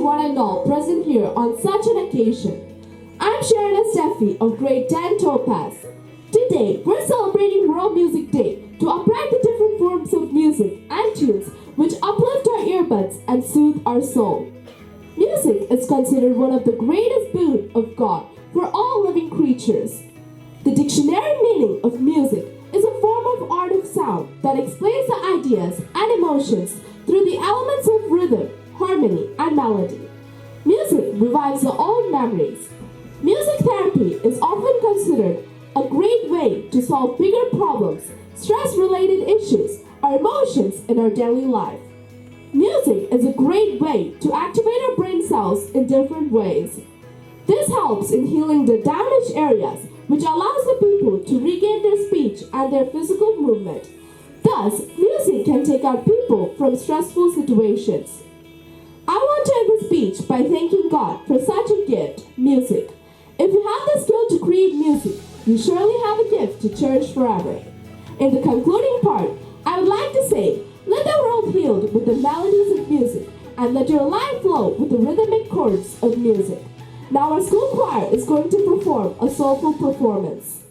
one and all present here on such an occasion. I'm Sharon Steffi of grade 10 Topaz. Today, we're celebrating World Music Day to upright the different forms of music and tunes which uplift our earbuds and soothe our soul. Music is considered one of the greatest boons of God for all living creatures. The dictionary meaning of music is a form of art of sound that explains the ideas and emotions through the elements of rhythm, harmony, and melody. Music revives the old memories. Music therapy is often considered a great way to solve bigger problems, stress-related issues, or emotions in our daily life. Music is a great way to activate our brain cells in different ways. This helps in healing the damaged areas, which allows the people to regain their speech and their physical movement. Thus, music can take out people from stressful situations. I want to end the speech by thanking God for such a gift, music. If you have the skill to create music, you surely have a gift to cherish forever. In the concluding part, I would like to say, let the world heal with the melodies of music, and let your life flow with the rhythmic chords of music. Now our school choir is going to perform a soulful performance.